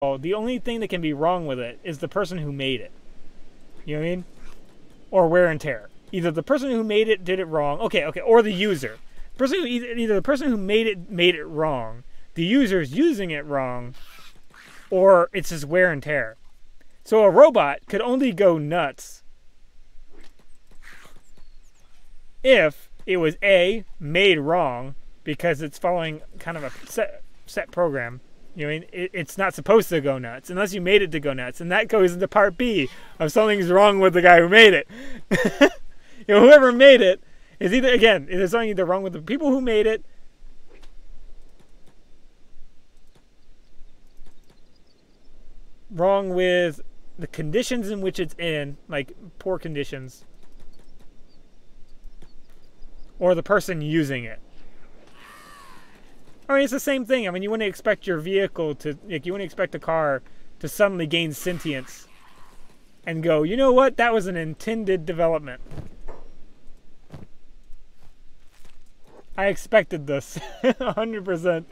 the only thing that can be wrong with it is the person who made it. You know what I mean? Or wear and tear. Either the person who made it did it wrong. Okay, or the user. Either the person who made it wrong, the user is using it wrong, or it's just wear and tear. So a robot could only go nuts if it was A, made wrong because it's following kind of a set program. You know, it's not supposed to go nuts unless you made it to go nuts, and that goes into part B of something's wrong with the guy who made it. You know, whoever made it is there's something either wrong with the people who made it, wrong with the conditions in which it's in, like poor conditions, or the person using it. I mean, it's the same thing. I mean, you wouldn't expect your vehicle to, like, you wouldn't expect a car to suddenly gain sentience and go, you know what, that was an intended development. I expected this, 100%.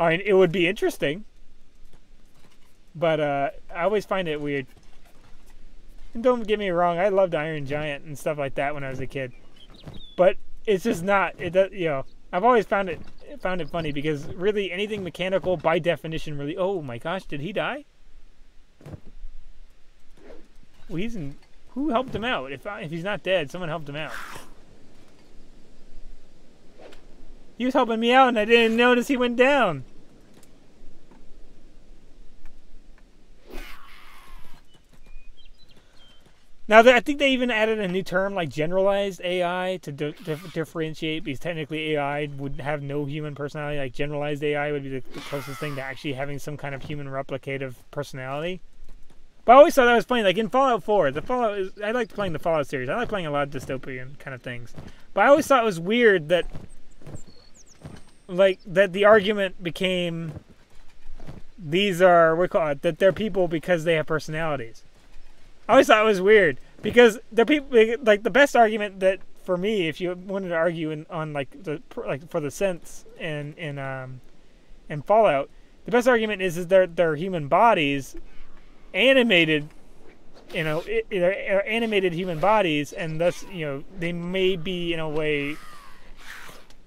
I mean, it would be interesting, but I always find it weird. And don't get me wrong, I loved Iron Giant and stuff like that when I was a kid. But it's just not. It does, you know. I've always found it funny because really anything mechanical by definition really. Oh my gosh, did he die? Well, who helped him out? If he's not dead, someone helped him out. He was helping me out, and I didn't notice he went down. Now, I think they even added a new term like generalized AI to differentiate, because technically AI would have no human personality. Like generalized AI would be the closest thing to actually having some kind of human replicative personality. But I always thought that was funny. Like in Fallout 4, I liked playing the Fallout series. I like playing a lot of dystopian kind of things. But I always thought it was weird that, that the argument became, that they're people because they have personalities. I always thought it was weird because they're people. Like the best argument that for me, if you wanted to argue for the sense in Fallout, the best argument is they're human bodies, animated, they're animated human bodies, and thus they may be in a way,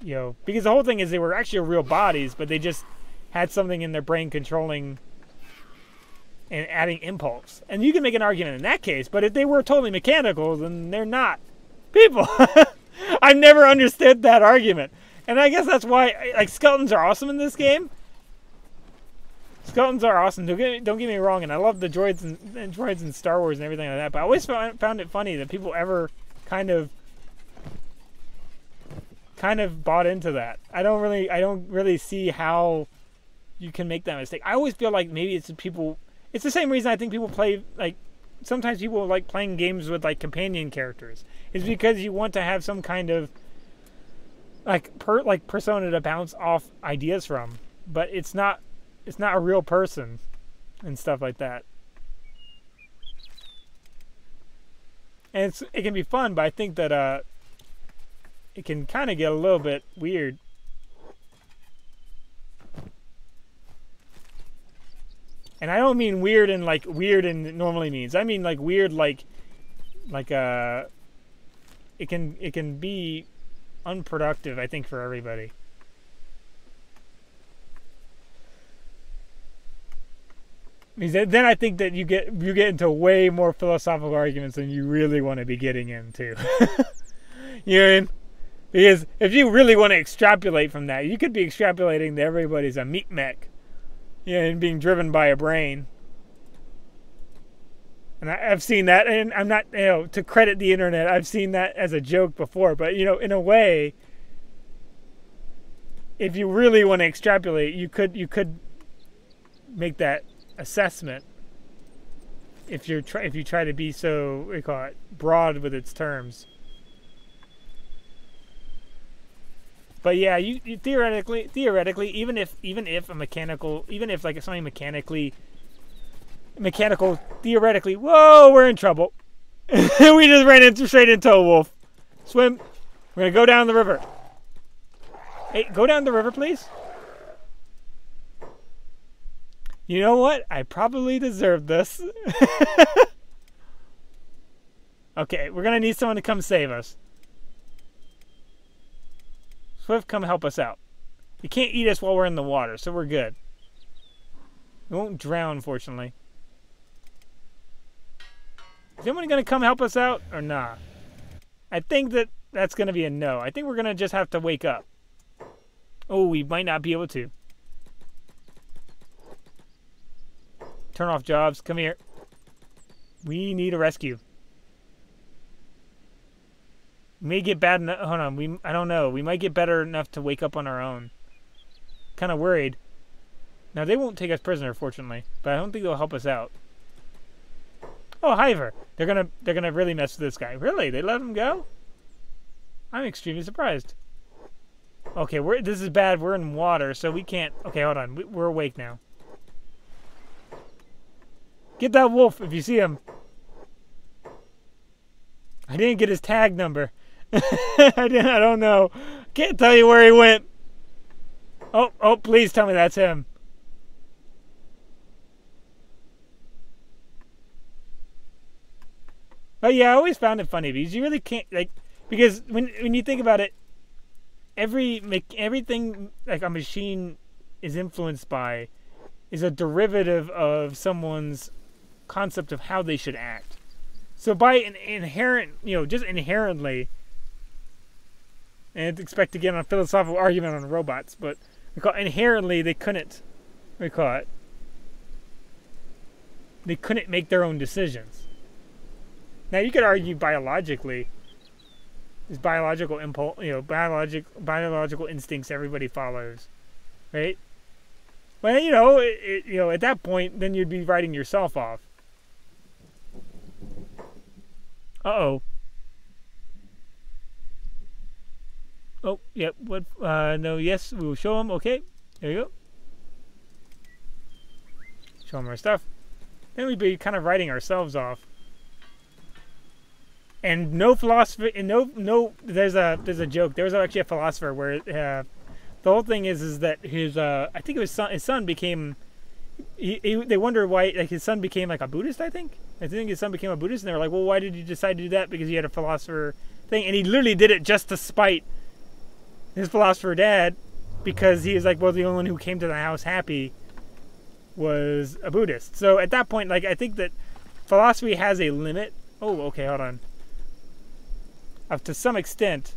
because the whole thing is they were actually real bodies, but they just had something in their brain controlling and adding impulse. And you can make an argument in that case, but if they were totally mechanical, then they're not people. I've never understood that argument. And I guess that's why, like, skeletons are awesome in this game. Skeletons are awesome. Don't get me wrong, and I love the droids and Star Wars and everything like that, but I always found it funny that people ever kind of bought into that. I don't really see how you can make that mistake. I always feel like maybe it's people. It's the same reason I think people play, like, sometimes people like playing games with, like, companion characters. It's because you want to have some kind of, persona to bounce off ideas from. But it's not a real person and stuff like that. And it can be fun, but I think that it can kind of get a little bit weird. And I don't mean weird in like weird and it normally means. I mean like weird it can be unproductive, I think, for everybody. Because then I think that you get into way more philosophical arguments than you really want to be getting into. You know what I mean? Because if you really want to extrapolate from that, you could be extrapolating that everybody's a meat mech. Yeah, and being driven by a brain. And I've seen that, and I'm not, to credit the internet, I've seen that as a joke before. But, in a way, if you really want to extrapolate, you could make that assessment if you try to be so, what do you call it, broad with its terms. But yeah, you theoretically, even if like something mechanical, theoretically, whoa, we're in trouble. We just ran straight into a wolf. Swim. We're gonna go down the river. Hey, go down the river, please. You know what? I probably deserved this. Okay, we're gonna need someone to come save us. Swift, come help us out. You can't eat us while we're in the water, so we're good. We won't drown, fortunately. Is anyone gonna come help us out, or nah? I think that's gonna be a no. I think we're gonna just have to wake up. Oh, we might not be able to. Turn off jobs. Come here. We need a rescue. We may get bad enough. Hold on. I don't know. We might get better enough to wake up on our own. Kind of worried. Now, they won't take us prisoner, fortunately. But I don't think they'll help us out. Oh, Hiver. They're gonna really mess with this guy. Really? They let him go? I'm extremely surprised. Okay, this is bad. We're in water, so we can't... Okay, hold on. We're awake now. Get that wolf if you see him. I didn't get his tag number. I don't know. Can't tell you where he went. Oh, please tell me that's him. Oh yeah, I always found it funny because you really can't because when you think about it, everything like a machine is influenced by is a derivative of someone's concept of how they should act. So by an inherent, just inherently, and expect to get on a philosophical argument on robots, but inherently they couldn't, they couldn't make their own decisions. Now you could argue biologically, is biological impulse, biological instincts everybody follows, right? Well, at that point, then you'd be writing yourself off. Uh-oh. Oh, yep. What? No, yes, we will show him. Okay, there you go. Show him our stuff. Then we'd be kind of writing ourselves off. And no philosopher, and no. There's a joke. There was actually a philosopher where the whole thing is that his I think it was his son became. They wonder why his son became like a Buddhist. I think his son became a Buddhist, and they were like, well, why did you decide to do that? Because he had a philosopher thing, and he literally did it just to spite his philosopher dad, because he was like, well, the only one who came to the house happy was a Buddhist. So at that point, I think that philosophy has a limit. Oh, okay, hold on. To some extent,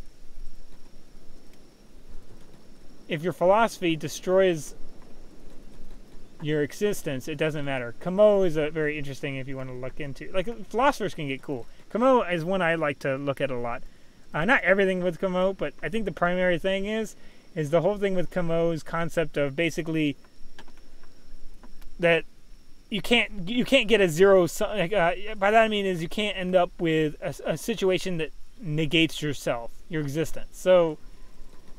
if your philosophy destroys your existence, it doesn't matter. Kamo is a very interesting if you want to look into. Philosophers can get cool. Kamo is one I like to look at a lot. Not everything with Kamo, but I think the primary thing is the whole thing with Kamo's concept of basically that you can't get a zero. By that I mean is you can't end up with a situation that negates yourself, your existence. So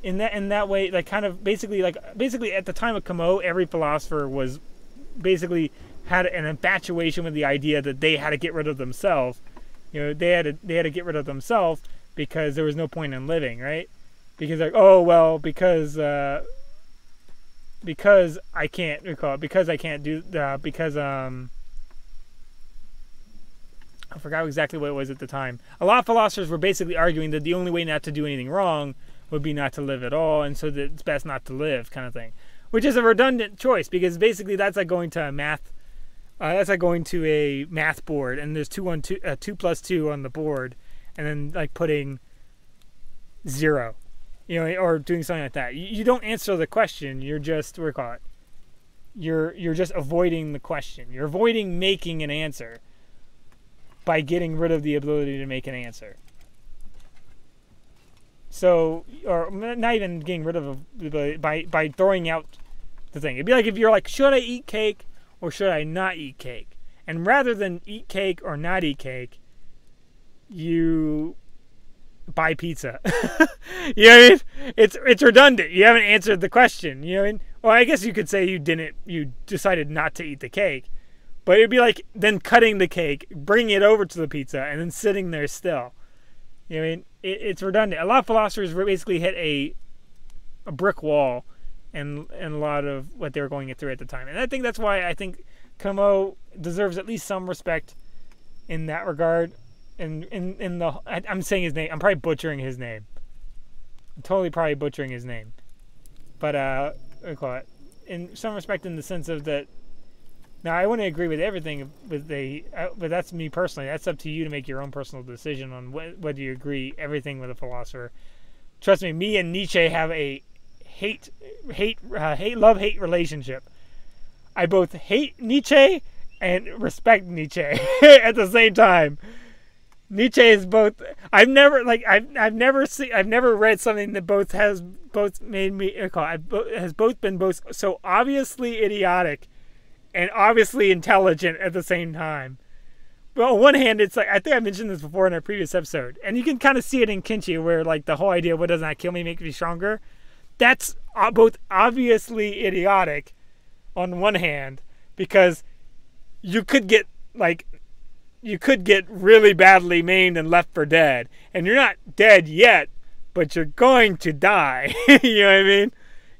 in that way, basically at the time of Kamo, every philosopher was basically had an infatuation with the idea that they had to get rid of themselves. They had to get rid of themselves because there was no point in living, right? Because because I can't recall it, because I can't do because I forgot exactly what it was at the time. A lot of philosophers were basically arguing that the only way not to do anything wrong would be not to live at all, and so that it's best not to live, kind of thing. Which is a redundant choice, because basically that's like going to a math. That's like going to a math board, and there's 2 plus 2 on the board, and then putting 0, or doing something like that. You don't answer the question. You're just You're just avoiding the question. You're avoiding making an answer by getting rid of the ability to make an answer. So, or not even getting rid of by throwing out the thing. It'd be like if you're like, should I eat cake or should I not eat cake? And rather than eat cake or not eat cake, you buy pizza. You know what I mean? It's redundant. You haven't answered the question. You know what I mean? Well, I guess you could say you decided not to eat the cake. But it'd be like then cutting the cake, bringing it over to the pizza, and then sitting there still. You know what I mean? It's redundant. A lot of philosophers basically hit a brick wall, and a lot of what they were going through at the time. And I think that's why I think Como deserves at least some respect in that regard. And in the I'm saying his name. I'm probably butchering his name. I'm totally probably butchering his name. But what do you call it? In some respect, in the sense of that. Now, I wouldn't agree with everything but that's me personally. That's up to you to make your own personal decision on whether you agree everything with a philosopher. Trust me, me and Nietzsche have a love-hate relationship. I both hate Nietzsche and respect Nietzsche at the same time. Nietzsche is both. I've never read something that has both been so obviously idiotic and obviously intelligent at the same time. But on one hand, it's like, I think I mentioned this before in our previous episode, and you can kind of see it in Kenshi, where like the whole idea of what does not kill me makes me stronger. That's both obviously idiotic on one hand, because you could get really badly maimed and left for dead, and you're not dead yet, but you're going to die. You know what I mean?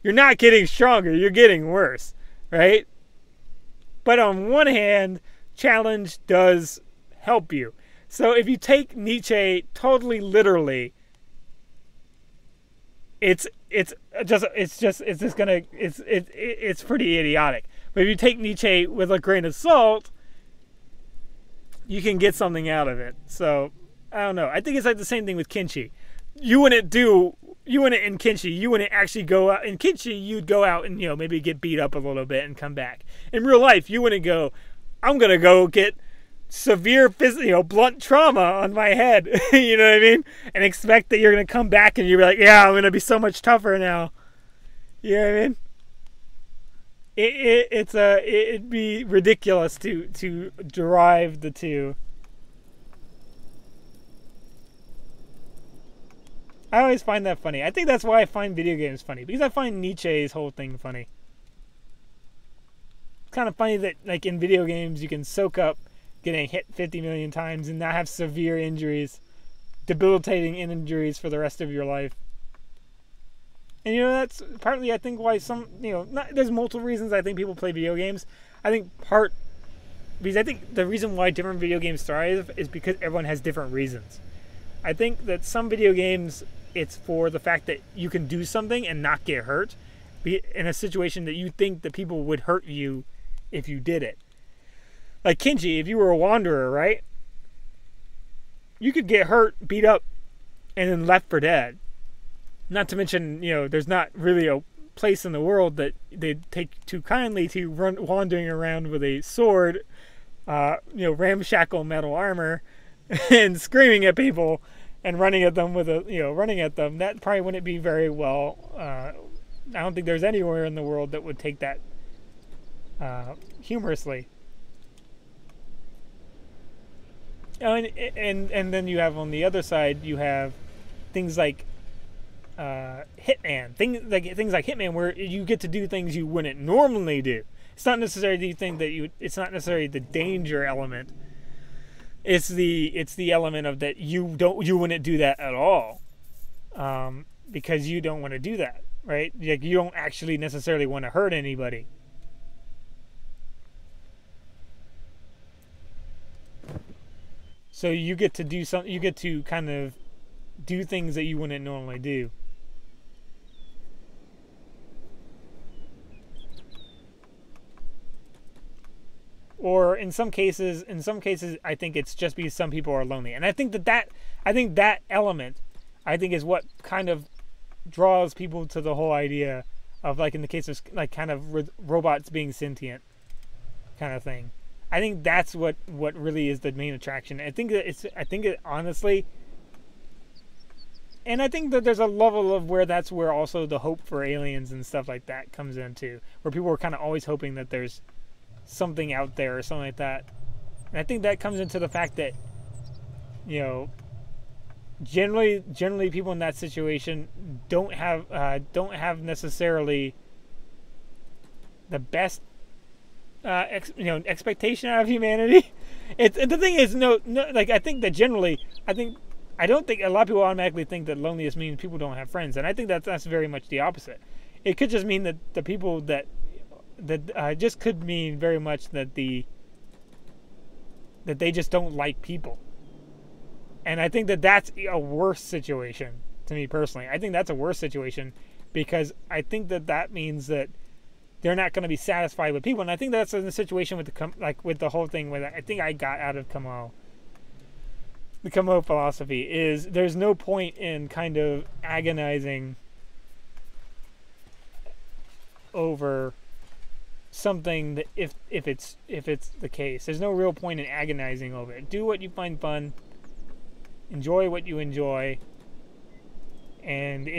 You're not getting stronger, you're getting worse, right? But on one hand, challenge does help you. So if you take Nietzsche totally literally, it's pretty idiotic. But if you take Nietzsche with a grain of salt, you can get something out of it. So I don't know. I think it's like the same thing with Kenshi. You wouldn't actually go out in Kenshi. You'd go out and maybe get beat up a little bit and come back. In real life, you wouldn't go, I'm gonna go get severe blunt trauma on my head. You know what I mean? And expect that you're gonna come back and you're like, yeah, I'm gonna be so much tougher now. You know what I mean? It'd be ridiculous to derive the two. I always find that funny. I think that's why I find video games funny, because I find Nietzsche's whole thing funny. It's kind of funny that, like, in video games, you can soak up getting hit 50 million times and not have severe injuries, debilitating injuries for the rest of your life. And, that's partly, I think, why there's multiple reasons I think people play video games. Because I think the reason why different video games thrive is because everyone has different reasons. I think that some video games, it's for the fact that you can do something and not get hurt, be in a situation that you think that people would hurt you if you did it. Like Kenshi, if you were a wanderer, right? You could get hurt, beat up, and then left for dead. Not to mention, there's not really a place in the world that they'd take too kindly to wandering around with a sword, ramshackle metal armor, and screaming at people and running at them that probably wouldn't be very well. I don't think there's anywhere in the world that would take that humorously. And then you have on the other side, you have things like Hitman, things like Hitman, where you get to do things you wouldn't normally do. It's not necessarily it's not necessarily the danger element. It's the element of that you wouldn't do that at all, because you don't want to do that, right? Like, you don't actually necessarily want to hurt anybody. So you get to do something. You get to kind of do things that you wouldn't normally do. Or in some cases, I think it's just because some people are lonely, and I think that element, is what kind of draws people to the whole idea of, like, in the case of, like, kind of robots being sentient, kind of thing. I think that's what really is the main attraction. I think honestly, and I think that there's a level of that's where also the hope for aliens and stuff like that comes into, where people are kind of always hoping that there's something out there or something like that. And I think that comes into the fact that, generally people in that situation don't have necessarily the best expectation out of humanity. The thing is, like, I think that generally, I I don't think a lot of people automatically think that loneliness means people don't have friends, and I think that's very much the opposite. It could just mean that the people that just could mean very much that that they just don't like people, and I think that that's a worse situation to me personally. I think that's a worse situation because I think that means that they're not going to be satisfied with people, and I think that's in the situation with with the whole thing with I think I got out of Kamo. The Kamo philosophy is there's no point in kind of agonizing over something that if it's the case. There's no real point in agonizing over it. Do what you find fun. Enjoy what you enjoy. And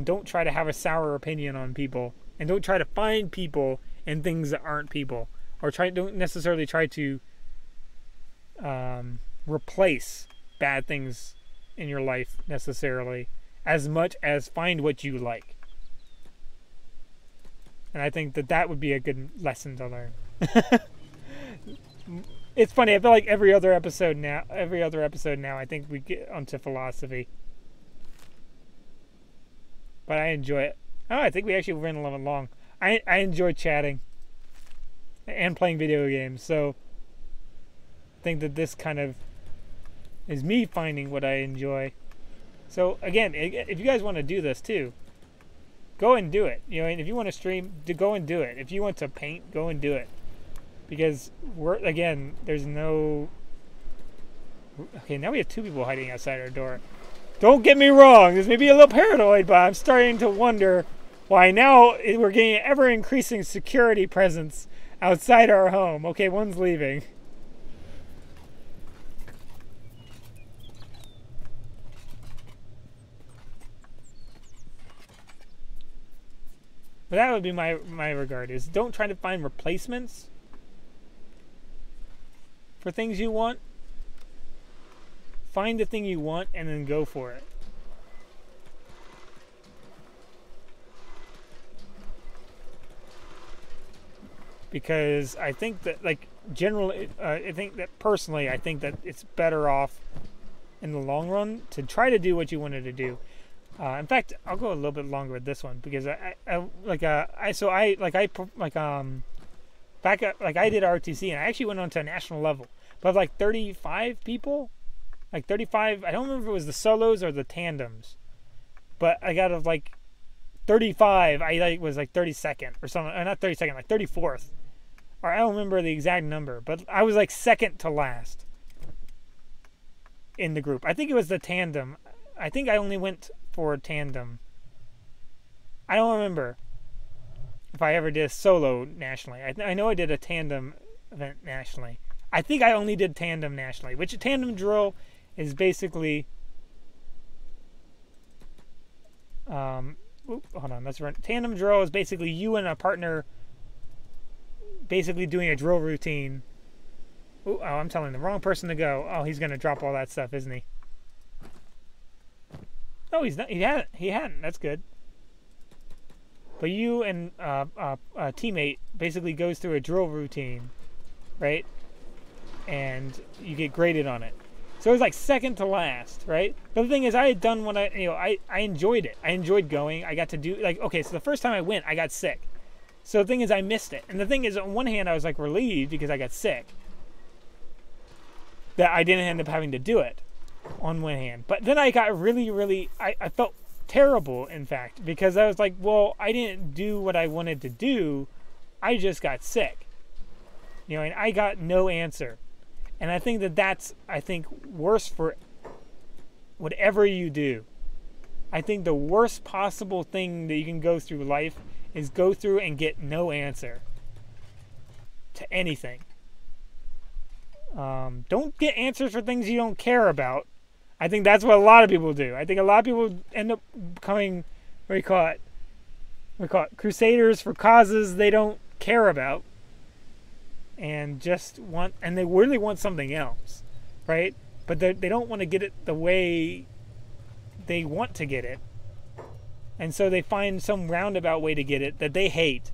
don't try to have a sour opinion on people. And don't try to find people in things that aren't people. Or don't necessarily try to replace bad things in your life necessarily as much as find what you like. And I think that would be a good lesson to learn. It's funny, I feel like every other episode now I think we get onto philosophy. But I enjoy it. Oh, I think we actually ran a little long. I enjoy chatting and playing video games, so I think that this kind of is me finding what I enjoy. So again, if you guys want to do this too, go and do it. You know, and if you want to stream, go and do it. If you want to paint, go and do it. Because there's no. Okay, now we have 2 people hiding outside our door. Don't get me wrong, this may be a little paranoid, but I'm starting to wonder why now we're getting an ever increasing security presence outside our home. Okay, one's leaving. But that would be my regard, is don't try to find replacements for things you want. Find the thing you want and then go for it. Because I think that, generally, I think that it's better off in the long run to try to do what you wanted to do. In fact, I'll go a little bit longer with this one because I did RTC and I actually went on to a national level, but 35 people, 35. I don't remember if it was the solos or the tandems, but I got 35. I was 32nd or something, or not 32nd, 34th, or I don't remember the exact number, but I was second to last in the group. I think it was the tandem. I think I only went for a tandem. I don't remember if I ever did a solo nationally. I know I did a tandem event nationally. I think I only did tandem nationally, which a tandem drill is basically hold on, let's run. Tandem drill is basically you and a partner basically doing a drill routine. Oh, I'm telling the wrong person to go. Oh, he's gonna drop all that stuff, isn't he? No, he's not. He hadn't. That's good. But you and a teammate basically goes through a drill routine, right? And you get graded on it. So it was second to last, right? But the thing is, I had done what I enjoyed it. I enjoyed going. I got to do okay. So the first time I went, I got sick. So the thing is, I missed it. And the thing is, on one hand, I was relieved because I got sick that I didn't end up having to do it. On one hand, but then I got really I felt terrible, in fact, because I was well, I didn't do what I wanted to do, I just got sick, and I got no answer. And I think that's worse for whatever you do. I think the worst possible thing that you can go through life is go through and get no answer to anything. Don't get answers for things you don't care about. I think that's what a lot of people do. I think a lot of people end up becoming, crusaders for causes they don't care about, and they really want something else, right? But they don't want to get it the way they want to get it, and so they find some roundabout way to get it that they hate.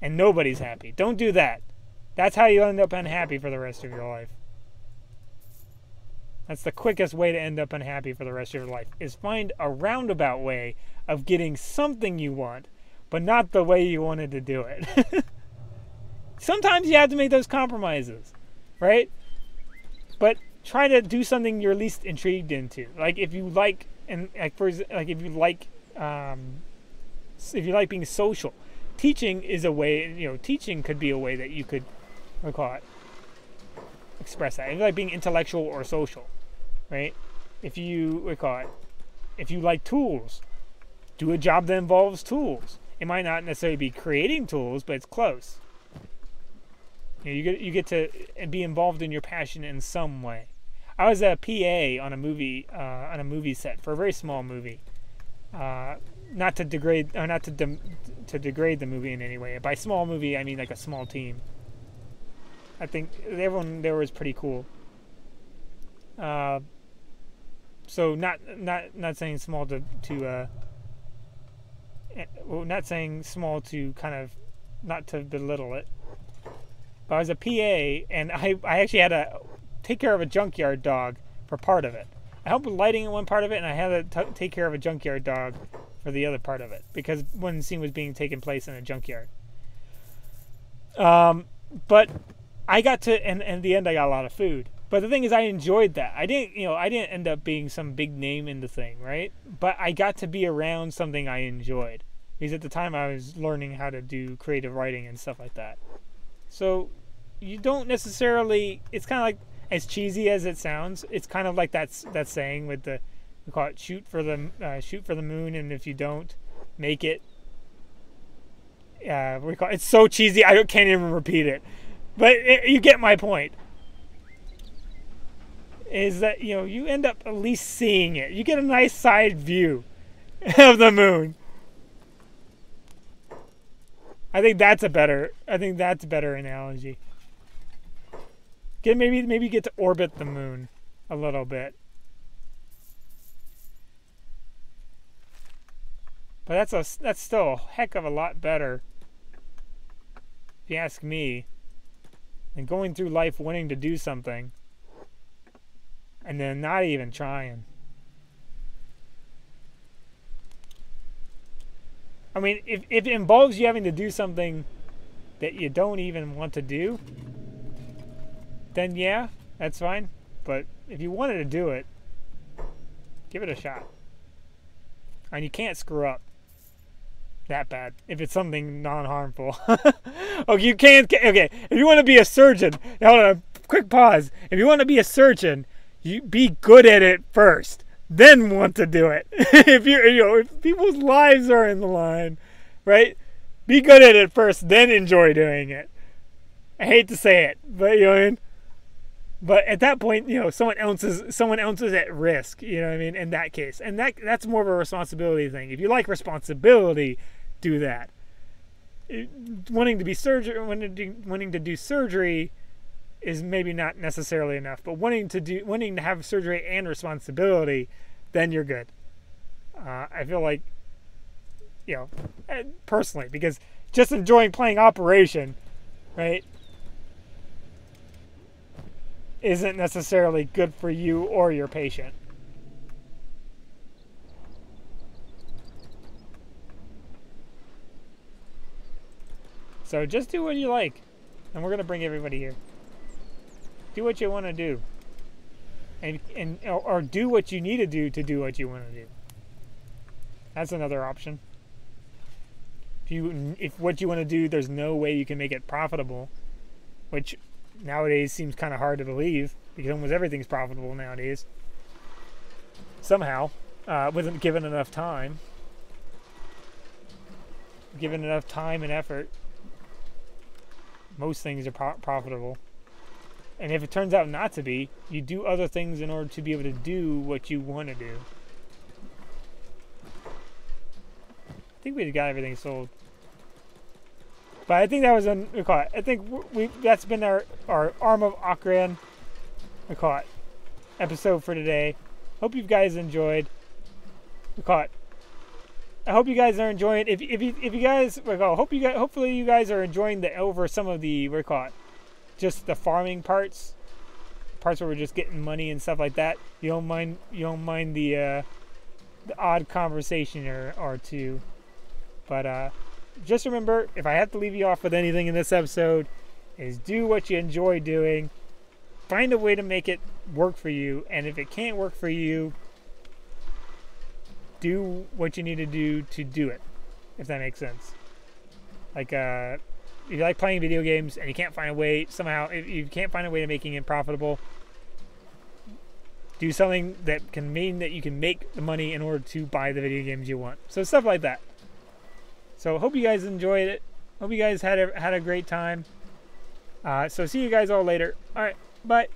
And nobody's happy. Don't do that. That's how you end up unhappy for the rest of your life. That's the quickest way to end up unhappy for the rest of your life, is find a roundabout way of getting something you want, but not the way you wanted to do it. Sometimes you have to make those compromises, right? But try to do something you're least intrigued into. Like if you like, and like if you like being social, teaching is a way. Teaching could be a way that you could, express that. If you like being intellectual or social, right? If you if you like tools, do a job that involves tools. It might not necessarily be creating tools, but it's close. You get to be involved in your passion in some way. I was a PA on a movie set for a very small movie. Not to degrade to degrade the movie in any way. By small movie, I mean like a small team. I think everyone there was pretty cool. So not saying small not saying small to kind of not to belittle it. But I was a PA, and I actually had to take care of a junkyard dog for part of it. I helped with lighting in one part of it, and I had to take care of a junkyard dog for the other part of it, because one scene was being taken place in a junkyard. But I got to, and in the end, I got a lot of food. But the thing is, I enjoyed that. I didn't end up being some big name in the thing, right? But I got to be around something I enjoyed, because at the time I was learning how to do creative writing and stuff like that. So you don't necessarily. It's kind of like, as cheesy as it sounds, it's kind of like that saying with we call it shoot for the moon, and if you don't make it, it's so cheesy I can't even repeat it. But you get my point. Is that you end up at least seeing it. You get a nice side view of the moon. I think that's a better analogy. Maybe get to orbit the moon a little bit. But that's still a heck of a lot better, if you ask me, than going through life wanting to do something and then not even trying. I mean, if it involves you having to do something that you don't even want to do, then yeah, that's fine. But if you wanted to do it, give it a shot. And you can't screw up that bad if it's something non-harmful. Okay, you can't. Okay, if you want to be a surgeon, now hold on, quick pause. If you want to be a surgeon, you be good at it first, then want to do it. If people's lives are in the line, right? Be good at it first, then enjoy doing it. I hate to say it, but you know what I mean. But at that point, someone else is at risk. You know what I mean? In that case, and that's more of a responsibility thing. If you like responsibility, do that. Wanting to do surgery is maybe not necessarily enough. But wanting to have surgery and responsibility, then you're good. I feel like, personally, because just enjoying playing Operation, right, isn't necessarily good for you or your patient. So just do what you like. And we're going to bring everybody here. Do what you want to do. Or do what you need to do what you want to do. That's another option. If what you want to do, there's no way you can make it profitable, which nowadays seems kind of hard to believe, because almost everything's profitable nowadays. Somehow, wasn't given enough time. Given enough time and effort, most things are profitable. And if it turns out not to be, you do other things in order to be able to do what you want to do. I think we got everything sold. But I think that was I think that's been our Arm of Okran episode for today. Hope you guys enjoyed. I hope you guys are enjoying. If you guys hopefully you guys are enjoying some of the just the farming parts where we're just getting money and stuff like that. You don't mind the odd conversation or two. But just remember, if I have to leave you off with anything in this episode, is do what you enjoy doing. Find a way to make it work for you, and if it can't work for you, do what you need to do it, if that makes sense. Like, if you like playing video games and you can't find a way, if you can't find a way to making it profitable, do something that can mean that you can make the money in order to buy the video games you want. So stuff like that. So hope you guys enjoyed it. Hope you guys had a great time. So see you guys all later. All right, bye.